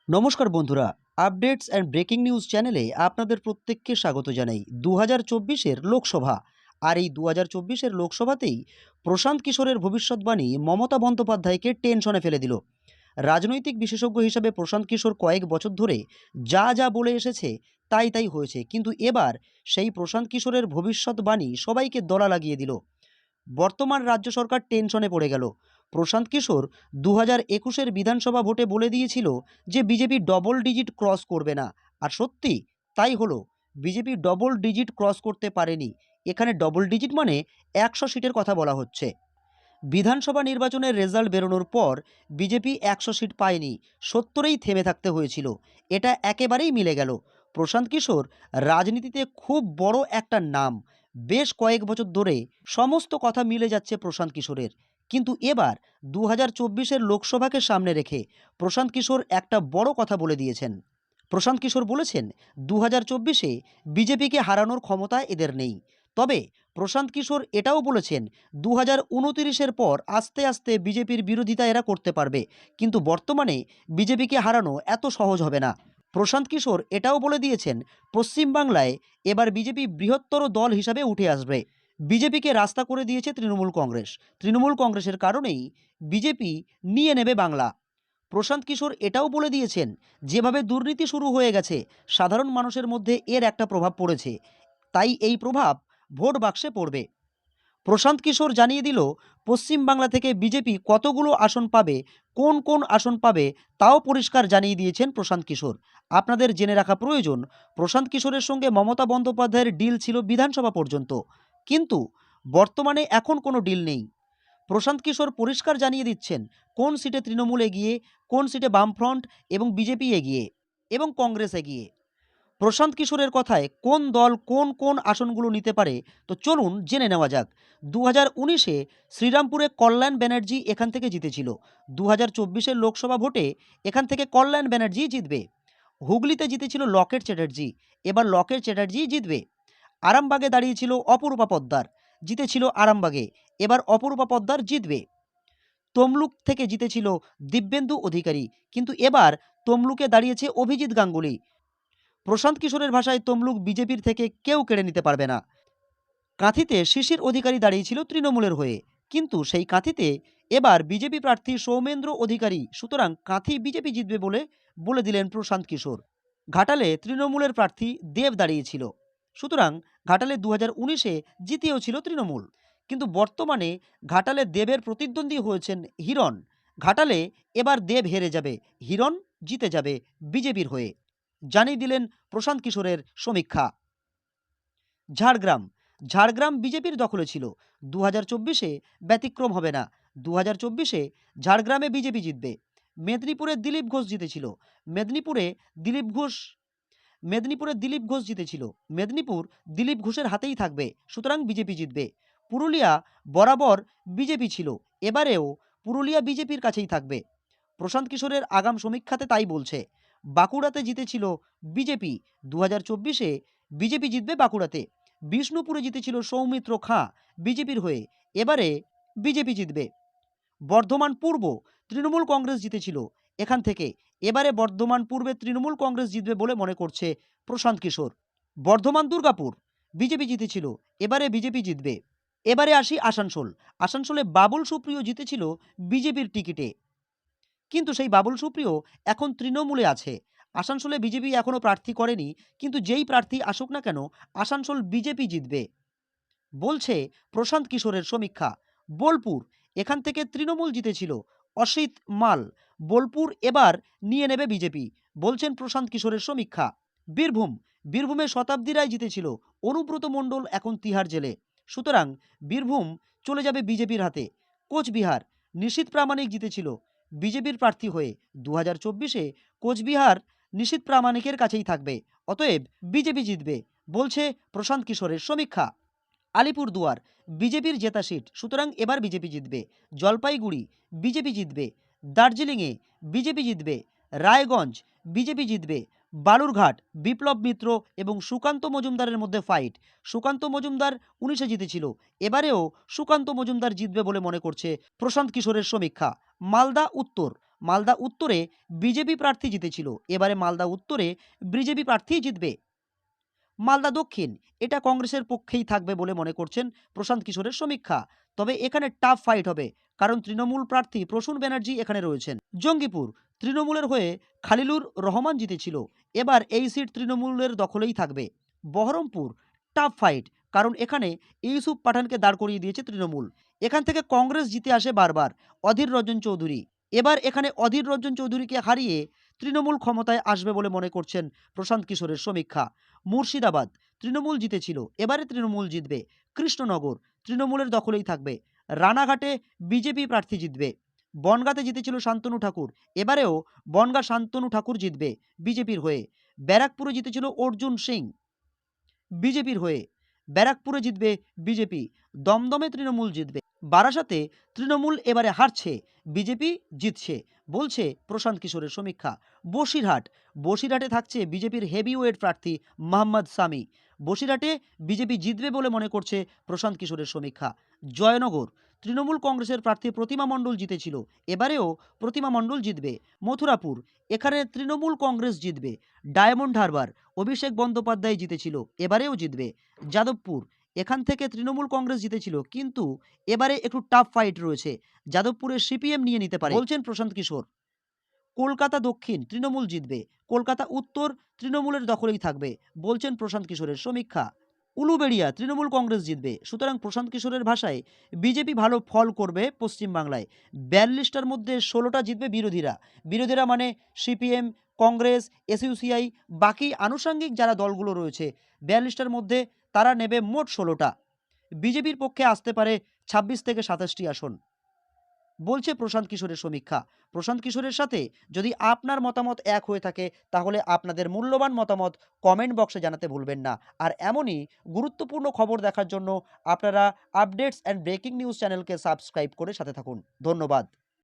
নমস্কার বন্ধুরা, updates and breaking news চ্যানেলে আপনাদের প্রত্যেককে স্বাগত জানাই। ২০২৪-এর লোকসভা, আর এই ২০২৪-এর লোকসভাতেই প্রশান্ত কিশোরের ভবিষ্যৎবাণী মমতা বন্দ্যোপাধ্যায়কে টেনশনে ফেলে দিল। রাজনৈতিক বিশেষজ্ঞ হিসাবে প্রশান্ত কিশোর কয়েক বছর ধরে যা যা বলে এসেছে তাই তাই হয়েছে, কিন্তু এবার সেই প্রশান্ত কিশোরের ভবিষ্যৎবাণী সবাইকে দলা লাগিয়ে দিল। বর্তমান রাজ্য সরকার টেনশনে পড়ে গেল। প্রশান্ত কিশোর ২০২১-এর বিধানসভা ভোটে বলে দিয়েছিল যে বিজেপি ডবল ডিজিট ক্রস করবে না, আর সত্যি তাই হলো। বিজেপি ডবল ডিজিট ক্রস করতে পারেনি। এখানে ডবল ডিজিট মানে ১০০ সিটের কথা বলা হচ্ছে। বিধানসভা নির্বাচনের রেজাল্ট বেরোনোর পর বিজেপি ১০০ সিট পায়নি, ৭০-এই থেমে থাকতে হয়েছিল। এটা একেবারেই মিলে গেল। প্রশান্ত কিশোর রাজনীতিতে খুব বড় একটা নাম। বেশ কয়েক বছর ধরে সমস্ত কথা মিলে যাচ্ছে প্রশান্ত কিশোরের। কিন্তু এবার ২০২৪-এর লোকসভাকে সামনে রেখে প্রশান্ত কিশোর একটা বড় কথা বলে দিয়েছেন। প্রশান্ত কিশোর বলেছেন, ২০২৪-এ বিজেপিকে হারানোর ক্ষমতা এদের নেই। তবে প্রশান্ত কিশোর এটাও বলেছেন, ২০২৯-এর পর আস্তে আস্তে বিজেপির বিরোধিতা এরা করতে পারবে, কিন্তু বর্তমানে বিজেপিকে হারানো এত সহজ হবে না। প্রশান্ত কিশোর এটাও বলে দিয়েছেন, পশ্চিমবাংলায় এবার বিজেপি বৃহত্তর দল হিসাবে উঠে আসবে। বিজেপিকে রাস্তা করে দিয়েছে তৃণমূল কংগ্রেস। তৃণমূল কংগ্রেসের কারণেই বিজেপি নিয়ে নেবে বাংলা। প্রশান্ত কিশোর এটাও বলে দিয়েছেন, যেভাবে দুর্নীতি শুরু হয়ে গেছে সাধারণ মানুষের মধ্যে এর একটা প্রভাব পড়েছে, তাই এই প্রভাব ভোট বাক্সে পড়বে। প্রশান্ত কিশোর জানিয়ে দিল, পশ্চিমবাংলা থেকে বিজেপি কতগুলো আসন পাবে, কোন কোন আসন পাবে তাও পরিষ্কার জানিয়ে দিয়েছেন প্রশান্ত কিশোর। আপনাদের জেনে রাখা প্রয়োজন, প্রশান্ত কিশোরের সঙ্গে মমতা বন্দ্যোপাধ্যায়ের ডিল ছিল বিধানসভা পর্যন্ত, কিন্তু বর্তমানে এখন কোনো ডিল নেই। প্রশান্ত কিশোর পরিষ্কার জানিয়ে দিচ্ছেন কোন সিটে তৃণমূল এগিয়ে, কোন সিটে বামফ্রন্ট এবং বিজেপি এগিয়ে এবং কংগ্রেস এগিয়ে। প্রশান্ত কিশোরের কথায় কোন দল কোন কোন আসনগুলো নিতে পারে, তো চলুন জেনে নেওয়া যাক। ২০১৯-এ শ্রীরামপুরে কল্যাণ ব্যানার্জি এখান থেকে জিতেছিল। ২০২৪-এর লোকসভা ভোটে এখান থেকে কল্যাণ ব্যানার্জি জিতবে। হুগলিতে জিতেছিল লকেট চ্যাটার্জি, এবার লকেট চ্যাটার্জি জিতবে। আরামবাগে দাঁড়িয়েছিল অপরূপা পদ্মার, জিতেছিল আরামবাগে, এবার অপরূপা পদ্মার জিতবে। তমলুক থেকে জিতেছিল দিব্যেন্দু অধিকারী, কিন্তু এবার তমলুকে দাঁড়িয়েছে অভিজিৎ গাঙ্গুলি। প্রশান্ত কিশোরের ভাষায় তমলুক বিজেপির থেকে কেউ কেড়ে নিতে পারবে না। কাঁথিতে শিশির অধিকারী দাঁড়িয়েছিল তৃণমূলের হয়ে, কিন্তু সেই কাঁথিতে এবার বিজেপি প্রার্থী সৌমেন্দ্র অধিকারী, সুতরাং কাঁথি বিজেপি জিতবে বলে বলে দিলেন প্রশান্ত কিশোর। ঘাটালে তৃণমূলের প্রার্থী দেব দাঁড়িয়েছিল, সুতরাং ঘাটালে ২০১৯-এ জিতেও ছিল তৃণমূল, কিন্তু বর্তমানে ঘাটালে দেবের প্রতিদ্বন্দ্বী হয়েছেন হিরণ। ঘাটালে এবার দেব হেরে যাবে, হিরণ জিতে যাবে বিজেপির হয়ে, জানিয়ে দিলেন প্রশান্ত কিশোরের সমীক্ষা। ঝাড়গ্রাম, ঝাড়গ্রাম বিজেপির দখলে ছিল। ২০২৪-এ ব্যতিক্রম হবে না। ২০২৪-এ ঝাড়গ্রামে বিজেপি জিতবে। মেদিনীপুরে দিলীপ ঘোষ জিতেছিল। মেদিনীপুরে দিলীপ ঘোষ মেদিনীপুরে দিলীপ ঘোষ জিতেছিল। মেদিনীপুর দিলীপ ঘোষের হাতেই থাকবে, সুতরাং বিজেপি জিতবে। পুরুলিয়া বরাবর বিজেপি ছিল, এবারেও পুরুলিয়া বিজেপির কাছেই থাকবে। প্রশান্ত কিশোরের আগাম সমীক্ষাতে তাই বলছে। বাঁকুড়াতে জিতেছিল বিজেপি, ২০২৪-এ বিজেপি জিতবে বাঁকুড়াতে। বিষ্ণুপুরে জিতেছিল সৌমিত্র খাঁ বিজেপির হয়ে, এবারে বিজেপি জিতবে। বর্ধমান পূর্ব তৃণমূল কংগ্রেস জিতেছিল এখান থেকে, এবারে বর্ধমান পূর্বে তৃণমূল কংগ্রেস জিতবে বলে মনে করছে প্রশান্ত কিশোর। বর্ধমান দুর্গাপুর বিজেপি জিতেছিল, এবারে বিজেপি জিতবে। এবারে আসি আসানসোল। আসানসোলে বাবুল সুপ্রিয় জিতেছিল বিজেপির টিকিটে, কিন্তু সেই বাবুল সুপ্রিয় এখন তৃণমূলে আছে। আসানসোলে বিজেপি এখনও প্রার্থী করেনি, কিন্তু যেই প্রার্থী আসুক না কেন আসানসোল বিজেপি জিতবে বলছে প্রশান্ত কিশোরের সমীক্ষা। বোলপুর, এখান থেকে তৃণমূল জিতেছিল অসিত মাল, বোলপুর এবার নিয়ে নেবে বিজেপি বলছেন প্রশান্ত কিশোরের সমীক্ষা। বীরভূম, বীরভূমে শতাব্দী রায় জিতেছিল, অনুব্রত মণ্ডল এখন তিহার জেলে, সুতরাং বীরভূম চলে যাবে বিজেপির হাতে। কোচবিহার, নিশীথ প্রামাণিক জিতেছিল বিজেপির প্রার্থী হয়ে, ২০২৪-এ কোচবিহার নিশীথ প্রামাণিকের কাছেই থাকবে, অতএব বিজেপি জিতবে বলছে প্রশান্ত কিশোরের সমীক্ষা। আলিপুরদুয়ার বিজেপির জেতা সিট, সুতরাং এবার বিজেপি জিতবে। জলপাইগুড়ি বিজেপি জিতবে। দার্জিলিংয়ে বিজেপি জিতবে। রায়গঞ্জ বিজেপি জিতবে। বালুরঘাট বিপ্লব মিত্র এবং সুকান্ত মজুমদারের মধ্যে ফাইট। সুকান্ত মজুমদার ১৯-এ জিতেছিল, এবারেও সুকান্ত মজুমদার জিতবে বলে মনে করছে প্রশান্ত কিশোরের সমীক্ষা। মালদা উত্তর, মালদা উত্তরে বিজেপি প্রার্থী জিতেছিল, এবারে মালদা উত্তরে বিজেপি প্রার্থী জিতবে। মালদা দক্ষিণ, এটা কংগ্রেসের পক্ষেই থাকবে বলে মনে করছেন প্রশান্ত কিশোরের সমীক্ষা। তবে এখানে টাফ ফাইট হবে, কারণ তৃণমূল প্রার্থী প্রসূন ব্যানার্জি এখানে রয়েছেন। জঙ্গিপুর, তৃণমূলের হয়ে খালিলুর রহমান জিতেছিল, এবার এই সিট তৃণমূলের দখলেই থাকবে। বহরমপুর, টাফ ফাইট, কারণ এখানে ইউসুফ পাঠানকে দাঁড় করিয়ে দিয়েছে তৃণমূল। এখান থেকে কংগ্রেস জিতে আসে বারবার, অধীর রঞ্জন চৌধুরী। এবার এখানে অধীর রঞ্জন চৌধুরীকে হারিয়ে তৃণমূল ক্ষমতায় আসবে বলে মনে করছেন প্রশান্ত কিশোরের সমীক্ষা। মুর্শিদাবাদ, তৃণমূল জিতেছিল, এবারে তৃণমূল জিতবে। কৃষ্ণনগর, তৃণমূলের দখলেই থাকবে। রানাঘাটে বিজেপি প্রার্থী জিতবে। বনগাঁতে জিতেছিল শান্তনু ঠাকুর, এবারেও বনগাঁ শান্তনু ঠাকুর জিতবে বিজেপির হয়ে। ব্যারাকপুরে জিতেছিল অর্জুন সিং বিজেপির হয়ে, ব্যারাকপুরে জিতবে বিজেপি। দমদমে তৃণমূল জিতবে। বারাসাতে তৃণমূল এবারে হারছে, বিজেপি জিতছে বলছে প্রশান্ত কিশোরের সমীক্ষা। বসিরহাট, বসিরহাটে থাকছে বিজেপির হেভিওয়েট প্রার্থী মোহাম্মদ সামি। বসিরহাটে বিজেপি জিতবে বলে মনে করছে প্রশান্ত কিশোরের সমীক্ষা। জয়নগর, তৃণমূল কংগ্রেসের প্রার্থী প্রতিমা মণ্ডল জিতেছিল, এবারেও প্রতিমা মণ্ডল জিতবে। মথুরাপুর, এখানে তৃণমূল কংগ্রেস জিতবে। ডায়মন্ড হারবার, অভিষেক বন্দ্যোপাধ্যায় জিতেছিল, এবারেও জিতবে। যাদবপুর, এখান থেকে তৃণমূল কংগ্রেস জিতেছিল, কিন্তু এবারে একটু টাফ ফাইট রয়েছে, যাদবপুরে সিপিএম নিয়ে নিতে পারে বলছেন প্রশান্ত কিশোর। কলকাতা দক্ষিণ, তৃণমূল জিতবে। কলকাতা উত্তর তৃণমূলের দখলেই থাকবে বলছেন প্রশান্ত কিশোরের সমীক্ষা। উলুবেড়িয়া, তৃণমূল কংগ্রেস জিতবে। সুতরাং প্রশান্ত কিশোরের ভাষায় বিজেপি ভালো ফল করবে পশ্চিমবাংলায়। 42টার মধ্যে 16টা জিতবে বিরোধীরা। বিরোধীরা মানে সিপিএম, কংগ্রেস, এসইউসিআই, বাকি আনুষঙ্গিক যারা দলগুলো রয়েছে 42টার মধ্যে তারা নেবে মোট 16টা। বিজেপির পক্ষে আসতে পারে 26 থেকে 27টি আসন বলছে প্রশান্ত কিশোরের সমীক্ষা। প্রশান্ত কিশোরের সাথে যদি আপনার মতামত এক হয়ে থাকে, তাহলে আপনাদের মূল্যবান মতামত কমেন্ট বক্সে জানাতে ভুলবেন না। আর এমনই গুরুত্বপূর্ণ খবর দেখার জন্য আপনারা আপডেটস অ্যান্ড ব্রেকিং নিউজ চ্যানেলকে সাবস্ক্রাইব করে সাথে থাকুন। ধন্যবাদ।